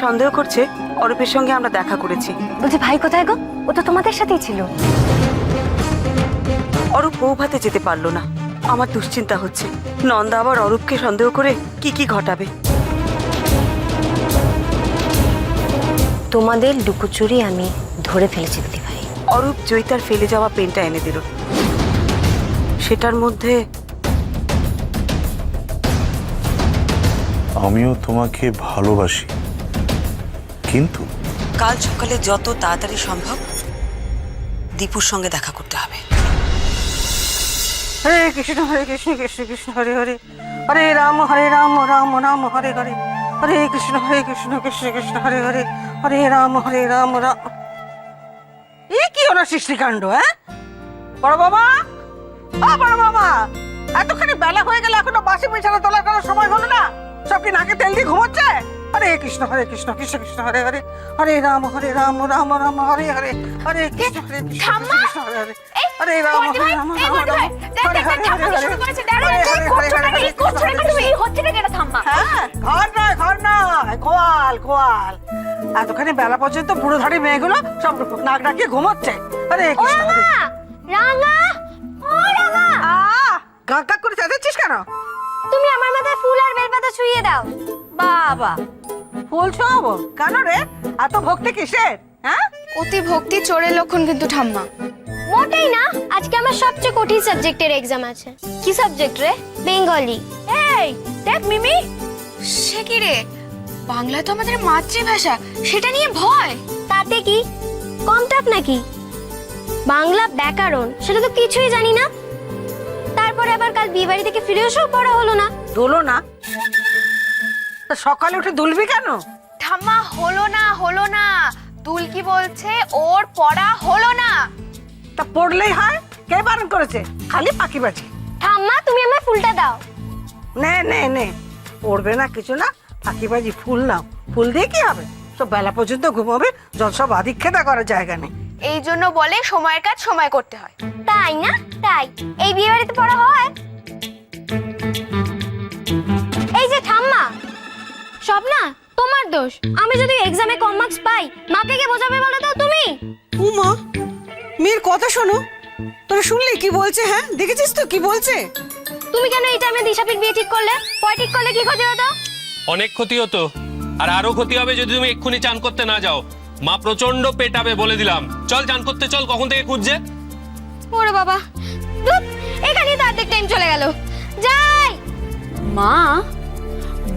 সন্দেহ করছে অরূপের সঙ্গে আমরা দেখা করেছি। বলছি ভাই কোথায় গো? ও তো তোমাদের সাথেই ছিল। অরূপ বৌভাতে যেতে পারলো না। আমার দুশ্চিন্তা হচ্ছে নন্দা আবার অরূপকে সন্দেহ করে কি কি ঘটাবে। তোমাদের লুকোচুরি আমি ধরে ফেলেছি দিদি ভাই। অরূপ জয়িতার ফেলে যাওয়া পেনটা এনে দিল, সেটার মধ্যে আমিও তোমাকে ভালোবাসি, কিন্তু কাল সকালে যত তাড়াতাড়ি সম্ভব দীপুর সঙ্গে দেখা করতে হবে। হরে কৃষ্ণ কৃষ্ণ কৃষ্ণ হরে হরে, হরে রাম রাম রাম হরে হরে, হরে কৃষ্ণ কৃষ্ণ কৃষ্ণ হরে হরে, হরে রাম রাম। এ কি ওনার সৃষ্টিকাণ্ড? হ্যাঁ বড় বাবা, বড় বাবা, এতখানি বেলা হয়ে গেল এখনো বাসি বিছানা তোলার কোনো সময় হলো না? সব কি নাকে তেল দিয়ে ঘুমোচ্ছে? হরে কৃষ্ণ কৃষ্ণ কৃষ্ণ হরে হরে, হরে রাম রাম রাম হরে হরে, হরে কৃষ্ণ কৃষ্ণ কৃষ্ণ হরে হরে, হরে রাম রাম ঘর নয় খোয়াল খোয়াল। এতখানি বেলা পর্যন্ত বুড়ো ধাড়ি মেয়েগুলো সব নাক ডাকিয়ে ঘুমোচ্ছে। আরে গা গা করে চেঁচাচ্ছিস কেন? তুমি আমার মাথায় ফুল আর বেলপাতা ছুঁয়ে দাও। বাবা, ফুল ছোঁয়াবো কেন রে? এত ভক্তি কিসের? হ্যাঁ, অতি ভক্তি চোরের লক্ষণ কিন্তু ঠাম্মা। মোটেই না, আজকে আমার সবচেয়ে কঠিন সাবজেক্টের এক্সাম আছে। কি সাবজেক্ট রে? বেঙ্গলি। এই দেখ মিমি, সে কি রে, বাংলা তো আমাদের মাতৃভাষা, সেটা নিয়ে ভয়। তাতে কি কম টাফ নাকি? বাংলা ব্যাকরণ সেটা তো কিছুই জানি না। তারপরে আবার কাল বিয়ে বাড়ি থেকে ফিরে এসেও পড়া হলো না। দোলো না? সকালে উঠে দুলবি কেন? ঠাম্মা হলো না, দুল কি বলছে ওর পড়া হলো না। তা পড়লেই হয়, কে বারণ করেছে? খালি পাখিবাজি। ঠাম্মা তুমি আমার ফুলটা দাও। নে নে নে, পড়বে না কিছু না, ফাঁকিবাজি ফুল নাও। ফুল দিয়ে কি হবে? সব বেলা পর্যন্ত ঘুমাবে, যত সব আধিক্ষেতা করার জায়গা নেই। এই জন্য বলে সময়ের কাজ সময় করতে হয়। তাই না? তাই এই বিয়ে বাড়িতে পড়া হয়? এই যে ঠাম্মা, সব না তোমার দোষ। আমি যদি এক্সামে কম মার্কস পাই, মাকে কে বোঝাবে বলো তো তুমি? উমা, মেয়ের কথা শোনো। তোরা শুনলি কি বলছে? হ্যাঁ দেখেছিস তো কি বলছে? তুমি কেন এই টাইমে দিশাপির বিয়ে ঠিক করলে? পয় ঠিক করলে কি ক্ষতি হতো? অনেক ক্ষতি হতো, আর আরো ক্ষতি হবে যদি তুমি এক্ষুনি চান করতে না যাও। মা প্রচন্ড পেটাবে বলে দিলাম। চল চান করতে চল, কখন থেকে খুঁজছে। ওরে বাবা, ধুৎ, এখানেই তো অর্ধেক টাইম চলে গেল। যাই। মা,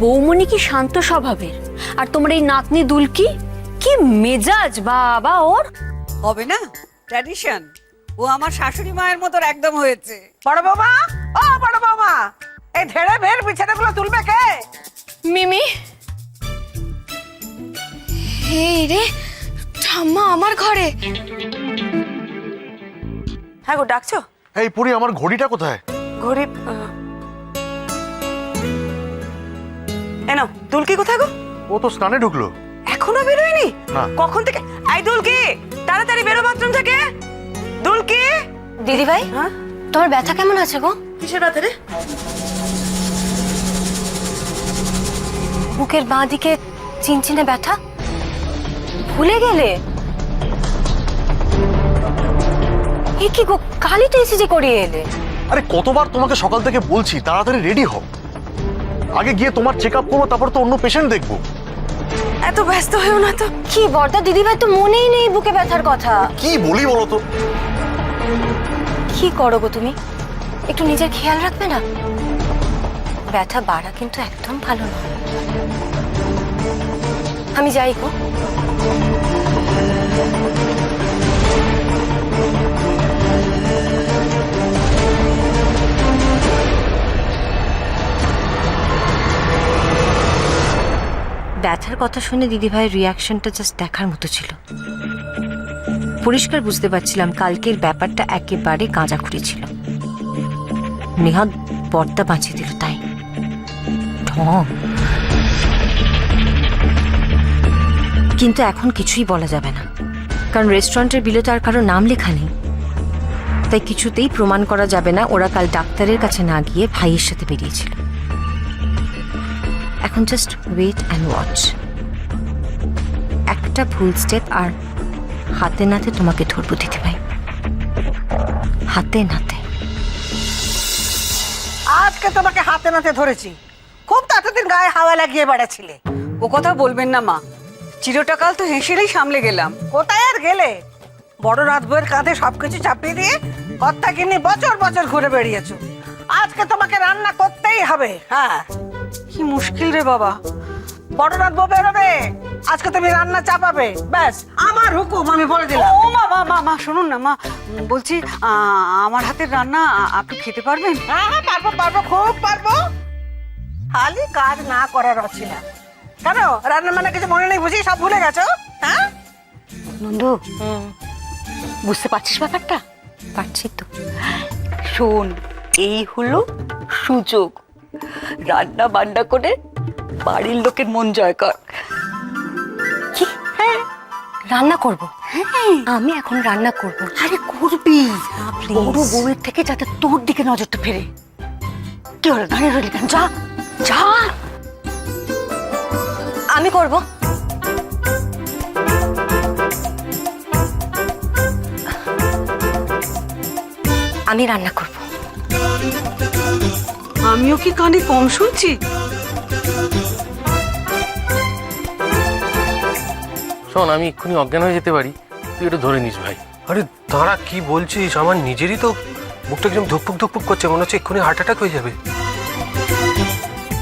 বৌমনি কি শান্ত স্বভাবের, আর তোমার এই নাতনি দুলকি কি মেজাজ বাবা ওর। হবে না, ট্র্যাডিশন। ও আমার শাশুড়ি মায়ের মতো একদম হয়েছে। বড় বাবা, বড় বাবা, এই ধেড়ে ভেড় বিছানাগুলো তুলবে কে? মিমি, এই রে ঠাম্মা আমার ঘরে। হ্যাঁ গো, ডাকছো? এই পুরি, আমার ঘড়িটা কোথায়? ঘড়ি এনো। দুলকি কোথায় গো? ও তো স্নানে ঢুকলো। এখনো বেরোয়নি? না। কখন থেকে? আই দুলকি, তাড়াতাড়ি বেরো বাথরুম থেকে। দুলকি। দিদি ভাই, হ্যাঁ, তোমার ব্যথা কেমন আছে গো? কিসের ব্যথা রে? বুকের বাঁ দিকে চিনচিনে ব্যথা। ভুলে গেলে? এ কি গো, কালই তো এসেছে করিয়ে এলে। আরে কতবার তোমাকে সকাল থেকে বলছি তাড়াতাড়ি রেডি হও, আগে গিয়ে তোমার চেক আপ করবো, তারপর তো অন্য পেশেন্ট দেখবো। এত ব্যস্ত হয়েও না তো। কি বর্দা, দিদি ভাই তো মনেই নেই বুকে ব্যথার কথা। কি বলি বলো তো? কি করো গো তুমি? একটু নিজের খেয়াল রাখবে না? ব্যথা বাড়া কিন্তু একদম ভালো না। আমি যাই গো। ব্যথার কথা শুনে দিদিভাইয়ের রিয়াকশনটা জাস্ট দেখার মতো ছিল। পরিষ্কার বুঝতে পারছিলাম কালকের ব্যাপারটা একেবারে গাঁজাখুরি ছিল। নেহাত পর্দা বাঁচিয়ে দিল তাই। ঢং। কিন্তু এখন কিছুই বলা যাবে না, কারণ রেস্টুরেন্টের বিলে তো আর কারো নাম লেখা নেই। তাই কিছুতেই প্রমাণ করা যাবে না ওরা কাল ডাক্তারের কাছে না গিয়ে ভাইয়ের সাথে বেরিয়েছিল। এখন জাস্ট ওয়েট অ্যান্ড ওয়াচ। একটা ভুল স্টেপ আর হাতে নাতে তোমাকে ধরবো দিতে ভাই, হাতে নাতে। আজকে তোমাকে হাতে নাতে ধরেছি, খুব তো এতদিন গায়ে হাওয়া লাগিয়ে বেড়াচ্ছিলে। ও কথা বলবেন না মা, চিরটাকাল তো হেসেলেই সামলে গেলাম। কোথায় আর গেলে? বড় রাত বইয়ের কাঁধে সবকিছু চাপিয়ে দিয়ে কর্তা কিনে বছর বছর ঘুরে বেরিয়েছো। আজকে তোমাকে রান্না করতেই হবে। হ্যাঁ, কি মুশকিল রে বাবা। বড় রাত বউ বেরোবে, আজকে তুমি রান্না চাপাবে, ব্যাস আমার হুকুম, আমি বলে দিলাম। ও মা মা মা মা শুনুন না মা, বলছি আমার হাতের রান্না আপনি খেতে পারবেন? হ্যাঁ হ্যাঁ, পারবো পারবো, খুব পারবো। খালি কাজ না করার অছিলা। কেন রান্না মানে কিছু মনে নেই বুঝি, সব ভুলে গেছো? হ্যাঁ নন্দু, বুঝতে পারছিস ব্যাপারটা? পারছি তো। শোন, এই হলো সুযোগ, রান্না বান্না করে বাড়ির লোকের মন জয় কর। কি? হ্যাঁ, রান্না করব? হ্যাঁ, আমি এখন রান্না করব। আরে করবি, please। বড় বউয়ের থেকে যাতে তোর দিকে নজরটা ফেরে। কি হলো, দাঁড়িয়ে রইলি কেন? যা যা। আমি করব। আমি রান্না করব। আমিও কি কানে কম শুনছি? শোন, আমি এক্ষুনি অজ্ঞান হয়ে যেতে পারি, তুই এটা ধরে নিস ভাই। আরে দাঁড়া, কি বলছিস? আমার নিজেরই তো বুকটা একদম ধুকপুক ধুকপুক করছে, মনে হচ্ছে এক্ষুনি হার্ট অ্যাটাক হয়ে যাবে।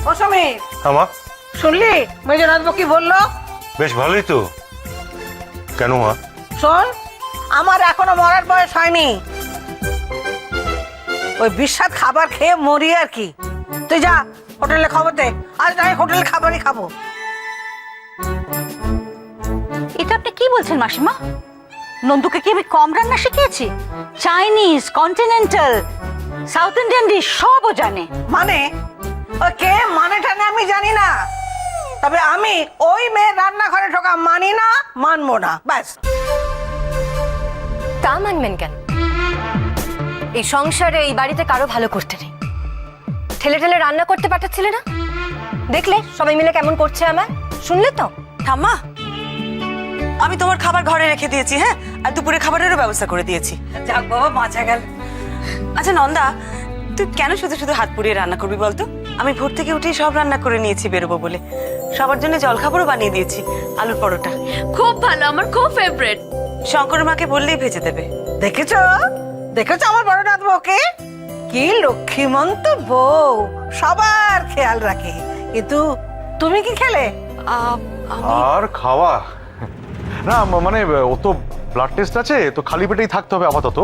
ও সমীর, আমা, শুনলি মেজরাজ কি বললো? বেশ ভালোই তো। কেন মা? শোন, আমার এখনো মরার বয়স হয়নি, ওই বিস্বাদ খাবার খেয়ে মরি আর কি। তুই যা হোটেলে খবর দে, আজ নয় হোটেলে খাবারই খাবো। এটা আপনি কি বলছেন মাসিমা? নন্দুকে কি আমি কম রান্না শিখিয়েছি? Chinese, continental, south Indian dish সবও জানে। মানে ওই কে মানে টানে আমি জানি না, তবে আমি ওই মেয়ের রান্নাঘরে ঢোকা মানি না, মানবো না, ব্যাস। তা মানবেন কেন? এই সংসারে, এই বাড়িতে কারো ভালো করতে নেই। ঠেলে ঠেলে রান্না করতে পাঠাচ্ছিলে না? দেখলে সবাই মিলে কেমন করছে আমার, শুনলে তো? ঠাম্মা, আমি তোমার খাবার ঘরে রেখে দিয়েছি, হ্যাঁ, আর দুপুরে খাবারেরও ব্যবস্থা করে দিয়েছি। যাক বাবা, বাঁচা গেল। আচ্ছা নন্দা, তুই কেন শুধু শুধু হাত পুড়িয়ে রান্না করবি বলতো? আমি ভোর থেকে উঠেই সব রান্না করে নিয়েছি বেরোবো বলে। সবার জন্য জলখাবারও বানিয়ে দিয়েছি, আলুর পরোটা। খুব ভালো, আমার খুব ফেভারিট। শঙ্করের মাকে বললেই ভেজে দেবে। দেখেছো দেখেছো আমার বড় নাথ বউকে, কি লক্ষ্মীমন্ত বউ, সবার খেয়াল রাখে। কিন্তু তুমি কি খেলে? আর খাওয়া না, মানে ও তো ব্লাড টেস্ট আছে, তো খালি পেটেই থাকতে হবে আপাতত।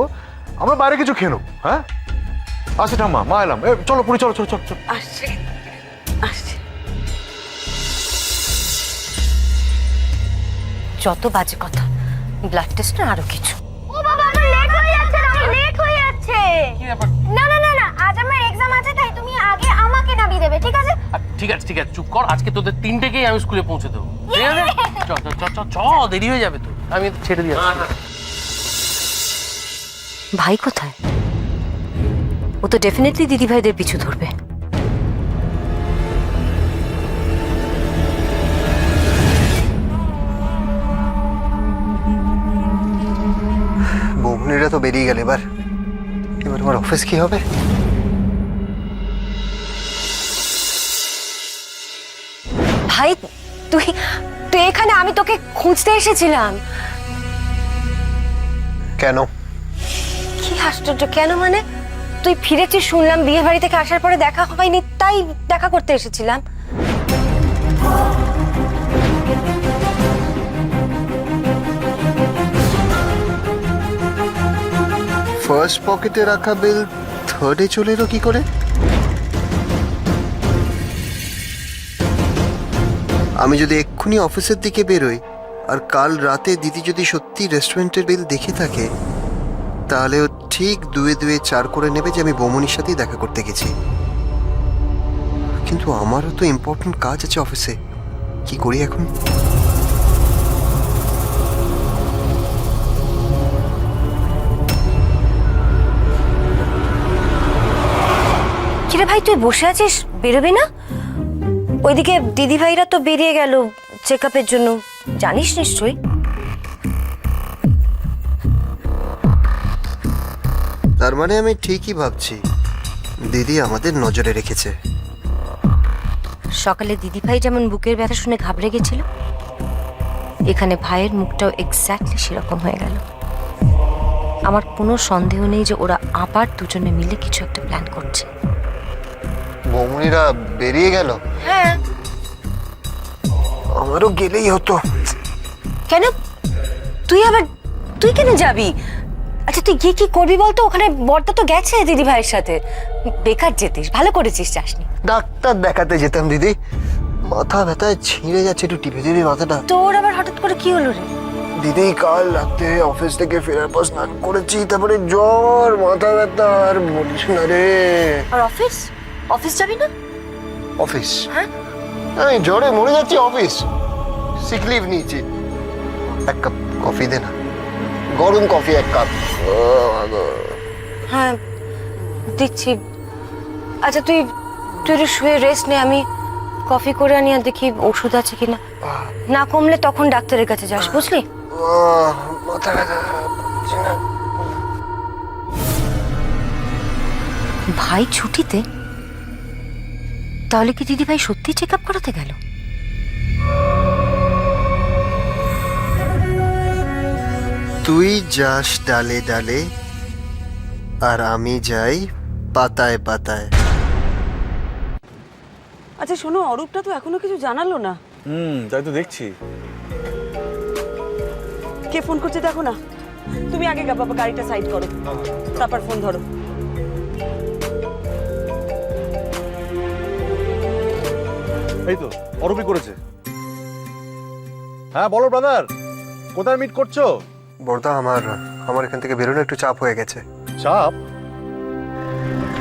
আমরা বাইরে কিছু খেয়ে নেবো। হ্যাঁ, আচ্ছা ঠাম্মা, মা এলাম। চলো পুরি, চলো চলো চলো চলো। আসছে আসছে। যত বাজে কথা, ব্লাড টেস্ট না আরো কিছু। ও বাবা, আমার লেট হয়ে যাচ্ছে, লেট হয়ে যাচ্ছে। না না না না, আজ আমার এক্সাম আছে, তাই তুমি আগে আমাকে নামিয়ে দেবে, ঠিক আছে? ঠিক আছে ঠিক আছে, চুপ কর। আজকে তোদের 3টেকেই আমি স্কুলে পৌঁছে দেবো, ঠিক আছে? চ চ চ চ চ, দেরি হয়ে যাবে তো, আমি ছেড়ে দিয়ে আসছি। ভাই কোথায়? ও তো ডেফিনেটলি দিদি ভাইদের পিছু ধরবে। বৌমনিরা তো বেরিয়ে গেল, এবার আমার অফিস কি হবে? ভাই তুই তুই এখানে? আমি তোকে খুঁজতে এসেছিলাম। কেন? কি আশ্চর্য, কেন মানে? তুই ফিরেছিস শুনলাম, বিয়ে বাড়ি থেকে আসার পরে দেখা হয়নি, তাই দেখা করতে এসেছিলাম। ফার্স্ট পকেটে রাখা বিল থার্ডে চলে এলো কি করে? আমি যদি এক্ষুনি অফিসের দিকে বেরোই আর কাল রাতে দিদি যদি সত্যি রেস্টুরেন্টের বিল দেখে থাকে, তাহলে ও ঠিক 2-2 4 করে নেবে যে আমি বৌমনির সাথেই দেখা করতে গেছি। কিন্তু আমারও তো ইম্পর্টেন্ট কাজ আছে অফিসে, কি করি এখন? কিরে ভাই, তুই বসে আছিস, বেরোবি না? ওইদিকে দিদি ভাইরা তো বেরিয়ে গেল চেক আপের জন্য, জানিস নিশ্চয়ই। তার মানে আমি ঠিকই ভাবছি, দিদি আমাদের নজরে রেখেছে। সকালে দিদিভাই যেমন বুকের ব্যথা শুনে ঘাবড়ে গেছিল, এখানে ভাইয়ের মুখটাও এক্স্যাক্টলি সেরকম হয়ে গেল। আমার কোনো সন্দেহ নেই যে ওরা আবার দুজনে মিলে কিছু একটা প্ল্যান করছে। বৌমনিরা বেরিয়ে গেল? হ্যাঁ। আমারও গেলেই হতো। কেন তুই কেন যাবি? আচ্ছা তুই গিয়ে কি করবি বলতো? ওখানে বর্দা তো গেছে দিদি ভাইয়ের সাথে। বেকার যেতিস, ভালো করেছিস যাসনি। ডাক্তার দেখাতে যেতাম দিদি, মাথা ব্যথায় ছিঁড়ে যাচ্ছে, একটু টিপে দিবি মাথাটা। তোর আবার হঠাৎ করে কি হলো রে? দিদি কাল রাতে অফিস থেকে ফেরার পর স্নান করেছি, তারপরে জ্বর, মাথা ব্যথা, আর বলিস না রে। আর অফিস যাবি না? অফিস? হ্যাঁ, আমি জ্বরে মরে যাচ্ছি, অফিস সিক লিভ নিয়েছি। এক কাপ কফি দে না, গরম কফি 1 কাপ। হ্যাঁ দিচ্ছি। আচ্ছা তুই একটু শুয়ে রেস্ট নে, আমি কফি করে আনি আর দেখি ওষুধ আছে কিনা। না কমলে তখন ডাক্তারের কাছে যাস, বুঝলি? মাথা ব্যথা। ভাই ছুটিতে? তাহলে কি দিদি ভাই সত্যি চেক আপ করাতে গেল? তুই যাস ডালে ডালে, আর আমি যাই পাতায় পাতায়। আচ্ছা শোনো, অরূপটা তো এখনো কিছু জানালো না। তাই তো দেখছি। কে ফোন করছে দেখো না। তুমি আগে বাবা গাড়িটা সাইড করো, তারপর ফোন ধরো। এই তো অরূপই করেছে। হ্যাঁ বলো ব্রাদার, কোথায় মিট করছো? বর্দা, আমার এখান থেকে বেরোনো একটু চাপ হয়ে গেছে। চাপ?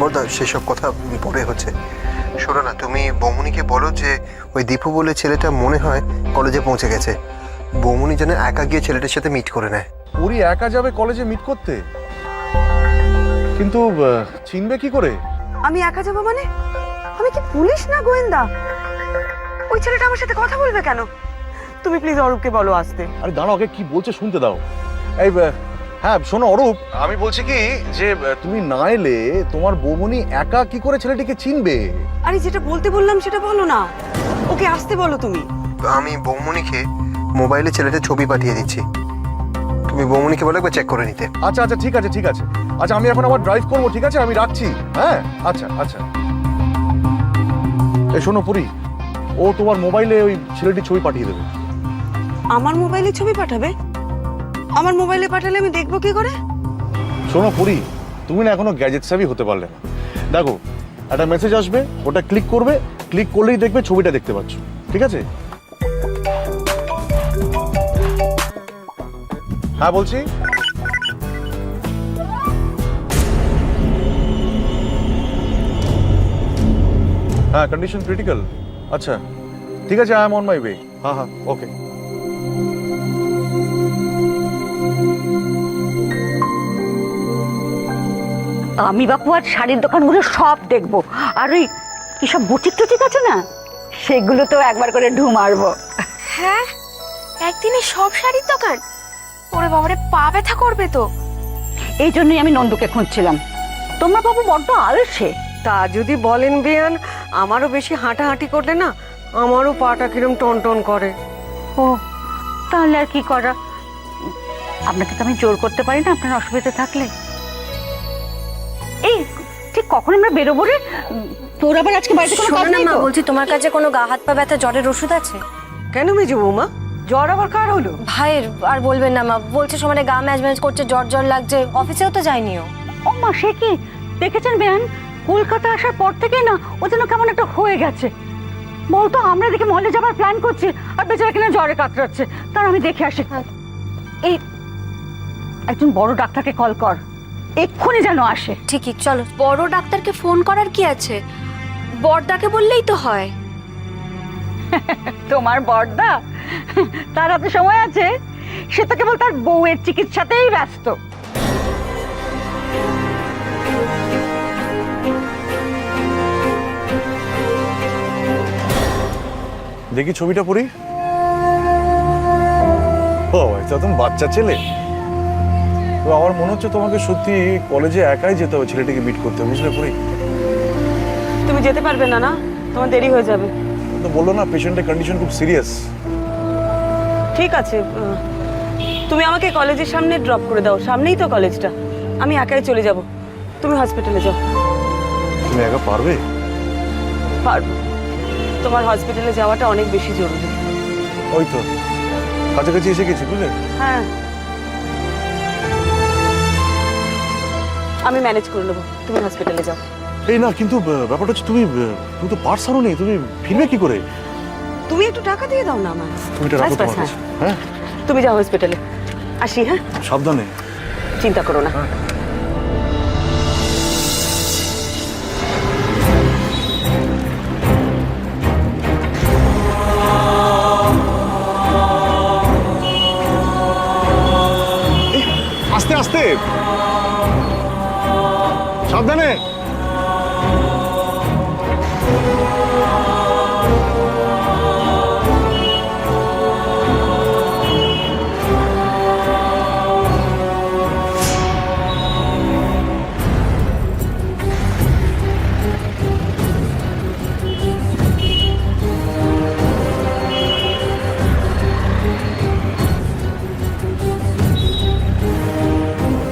বর্দা সেসব কথা পরে হচ্ছে। শোনো না, তুমি বৌমনিকে বলো যে ওই দীপু বলে ছেলেটা মনে হয় কলেজে পৌঁছে গেছে। বৌমনি যেন একা গিয়ে ছেলেটার সাথে মিট করে নেয়। ওরই একা যাবে কলেজে মিট করতে? কিন্তু চিনবে কি করে? আমি একা যাবো মানে? আমি কি পুলিশ না গোয়েন্দা? ওই ছেলেটা আমার সাথে কথা বলবে কেন? তুমি প্লিজ অরূপকে বলো আসতে। আরে দাঁড়াও, ওকে কি বলছে শুনতে দাও। এই হ্যাঁ শোনো অরূপ, আমি বলছি কি যে তুমি না এলে তোমার বৌমনি একা কি করে ছেলেটিকে চিনবে? আরে যেটা বলতে বললাম সেটা বলো না, ওকে আসতে বলো তুমি। আমি বৌমনিকে মোবাইলে ছেলেটার ছবি পাঠিয়ে দিচ্ছি, তুমি বৌমনিকে বলে একবার চেক করে নিতে। আচ্ছা আচ্ছা ঠিক আছে ঠিক আছে। আচ্ছা আমি এখন আবার ড্রাইভ করবো, ঠিক আছে? আমি রাখছি। হ্যাঁ আচ্ছা আচ্ছা। এই শোনো পুরি, ও তোমার মোবাইলে ওই ছেলেটির ছবি পাঠিয়ে দেবে। আমার মোবাইলে ছবি পাঠাবে? আমার মোবাইলে পাঠালে আমি দেখবো কি করে? শোনো পুরি, তুমি না এখনো গ্যাজেট সেভি হতে পারলে না। দেখো একটা মেসেজ আসবে, ওটা ক্লিক করবে, ক্লিক করলেই দেখবে ছবিটা দেখতে পাচ্ছ, ঠিক আছে? হ্যাঁ বলছি। হ্যাঁ কন্ডিশন ক্রিটিক্যাল। আচ্ছা ঠিক আছে, I am on my way. হ্যাঁ হ্যাঁ ওকে। আমি বাপু আর শাড়ির দোকানগুলো সব দেখবো, আর ওই কি সব বুটিক টুটিক আছে না, সেগুলো তো একবার করে ঢু মারবো। হ্যাঁ, একদিনে সব শাড়ির দোকান? ওরে বাবারে, পা ব্যথা করবে তো। এই জন্যই আমি নন্দুকে খুঁজছিলাম। তোমরা বাবু বড্ড আলসে। তা যদি বলেন বেয়ান, আমারও বেশি হাঁটাহাঁটি করলে না আমারও পাটা কিরম টন টন করে। ও তাহলে আর কি করা, আপনাকে তো আমি জোর করতে পারি না আপনার অসুবিধা থাকলে। এই ঠিক কখন আমরা বেরোবো রে? তোর আবার আজকে বাড়িতে কোনো কাজ শোনো না নেই মা, তো? বলছি তোমার কাছে কোনো গা হাত পা ব্যথা জ্বরের ওষুধ আছে? কেন মেজো বৌমা, জ্বর আবার কার হলো? ভাইয়ের। আর বলবেন না মা, বলছে সমানে গা ম্যাজ ম্যাজ করছে, জ্বর জ্বর লাগছে, অফিসেও তো যায়নিও। ও মা, সে কি দেখেছেন বেয়ান, কলকাতা আসার পর থেকে না ও যেন কেমন একটা হয়ে গেছে। বলতো আমরা দেখে মলে যাবার প্ল্যান করছি, আর বেচারা কিনা জ্বরে কাতরাচ্ছে। তার আমি দেখে আসি। এই একজন বড় ডাক্তারকে কল কর, এক্ষুনি যেন আসে। ঠিকই, চলো। বড় ডাক্তারকে ফোন করার কি আছে? বড়দাকে বললেই তো হয়। তোমার বড়দা, তার হাতে সময় আছে? সে তো কেবল তার বউয়ের চিকিৎসাতেই ব্যস্ত। দেখি ছবিটা পুরি। এটা তুমি বাচ্চা ছেলে। তো আমার মনে হচ্ছে তোমাকে সত্যি কলেজে একাই যেতে হবে ছেলেটিকে মিট করতে, বুঝলে পুরি? তুমি যেতে পারবে না, না তোমার দেরি হয়ে যাবে। তো বললো না পেশেন্টের কন্ডিশন খুব সিরিয়াস। ঠিক আছে, তুমি আমাকে কলেজের সামনে ড্রপ করে দাও, সামনেই তো কলেজটা। আমি একাই চলে যাব, তুমি হসপিটালে যাও। তুমি একা পারবে? পারবো, তোমার হসপিটালে যাওয়াটা অনেক বেশি জরুরি। ওই তো কাছাকাছি এসে গেছি, বুঝলে? হ্যাঁ, আমি ম্যানেজ করে নেবো, তুমি হসপিটালে যাও। এই না, কিন্তু ব্যাপারটা হচ্ছে তুমি তো পার্স হারো নেই, তুমি ফিরবে কি করে? তুমি একটু টাকা দিয়ে দাও না আমার। তুমি এটা রাখো ব্যাস, তোমার ব্যাস, কাছে। হ্যাঁ, তুমি যাও হসপিটালে, আসি। হ্যাঁ, সাবধানে। চিন্তা করো না। আস্তে আস্তে, সাবধানে।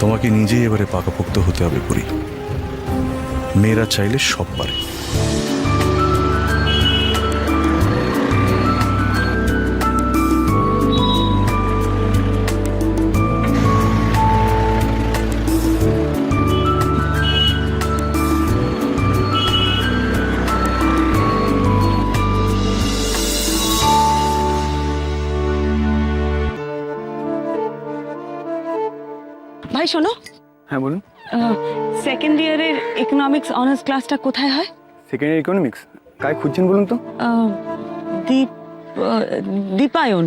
তোমাকে নিজেই এবারে পাকাপোক্ত হতে হবে পুরি। মেয়েরা চাইলে সব পারে। ভাই শোনো, হ্যাঁ বলুন। সেকেন্ড ইয়ারের ইকোনমিক্স অনার্স ক্লাসটা কোথায় হয়? সেকেন্ড ইয়ার ইকোনমিক্স কায় খুঁজছেন বলুন তো? দীপায়ন।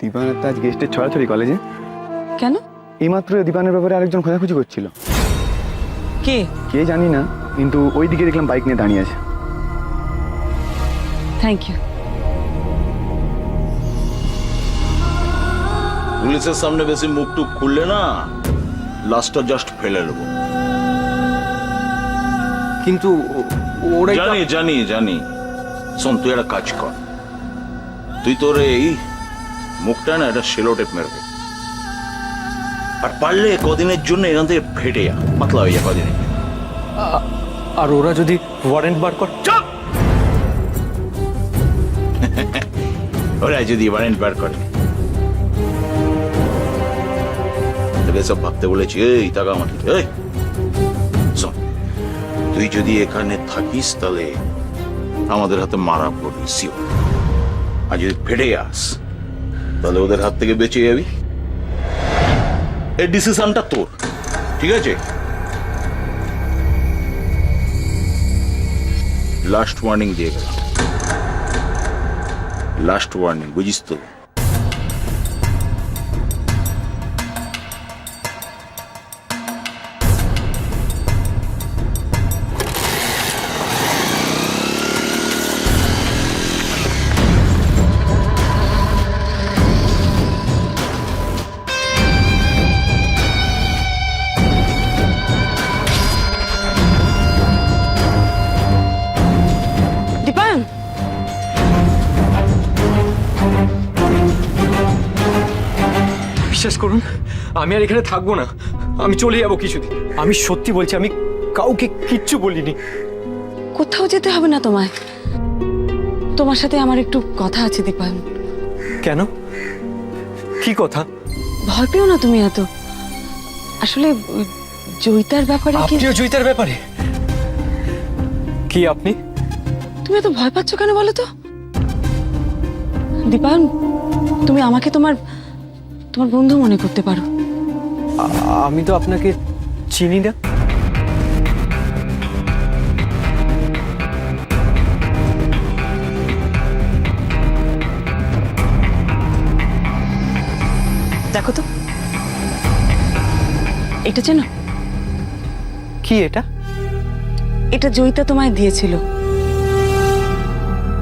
দীপানের তো আজ গেস্টের ছড়াছড়ি কলেজে। কেন? এইমাত্র দীপানের ব্যাপারে আরেকজন খোঁজাখুঁজি করছিল। কে? কে জানি না, কিন্তু ওই দিকে দেখলাম বাইক নিয়ে দাঁড়িয়ে আছে। Thank you. পুলিশের সামনে বেশি মুখ টুক খুললে না, লাস্টটা জাস্ট ফেলে দেবো। কিন্তু ওরাই তো- জানি জানি জানি। শোন, তুই একটা কাজ কর, তুই তোর এই মুখটা না এটা সেলো টেপ মেরবে, আর পারলে কদিনের জন্য এখান থেকে ফেটে যা, পাতলা হয়ে যা কদিনের। আর ওরা যদি ওয়ারেন্ট বার কর। চুপ! ওরা যদি ওয়ারেন্ট বার করে, তোকে সব ভাবতে বলেছি। এই টাকা আমার দিকে। এই শোন, তুই যদি এখানে থাকিস তাহলে আমাদের হাতে মারা পড়বি শিওর। আর যদি ফেটে যাস তাহলে ওদের হাত থেকে বেঁচে যাবি। এই ডিসিশনটা তোর, ঠিক আছে? লাস্ট ওয়ার্নিং দিয়ে গেলাম, লাস্ট ওয়ার্নিং, বুঝিস তো? দীপায়ন, বিশ্বাস করুন, আমি আর এখানে থাকবো না, আমি চলে যাবো কিছুদিন। আমি সত্যি বলছি, আমি কাউকে কিচ্ছু বলিনি। কোথাও যেতে হবে না তোমায়, তোমার সাথে আমার একটু কথা আছে দীপায়ন। কেন? কি কথা? ভয় পেও না তুমি এত। আসলে জয়িতার ব্যাপারে কি? আপনিও জয়িতার ব্যাপারে? কি আপনি? তুমি এত ভয় পাচ্ছ কেন বলো তো? দীপায়ন, তুমি আমাকে তোমার তোমার বন্ধু মনে করতে পারো। আমি তো আপনাকে চিনি না। দেখো তো, এটা চেনো? কি এটা? এটা জয়িতা তোমায় দিয়েছিল,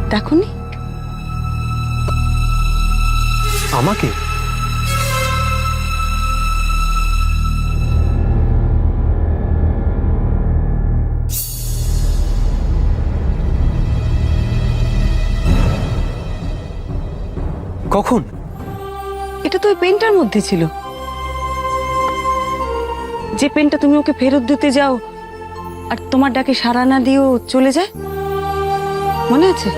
দেখোনি? আমাকে? কখন? এটা তো ওই পেনটার মধ্যে ছিল, যে পেনটা তুমি ওকে ফেরত দিতে যাও আর তোমার ডাকে সাড়া না দিয়েও চলে যায়, মনে আছে?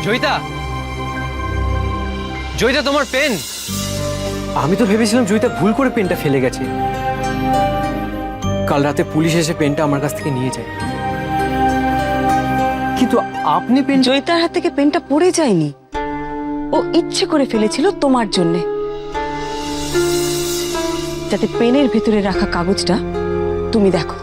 জয়িতা, জয়িতা তোমার পেন। আমি তো ভেবেছিলাম জয়িতা ভুল করে পেনটা ফেলে গেছে। কাল রাতে পুলিশ এসে পেনটা আমার কাছ থেকে নিয়ে যায়, কিন্তু আপনি পেন। জয়িতার হাত থেকে পেনটা পড়ে যায়নি, ও ইচ্ছে করে ফেলেছিল তোমার জন্যে, যাতে পেনের ভেতরে রাখা কাগজটা তুমি দেখো।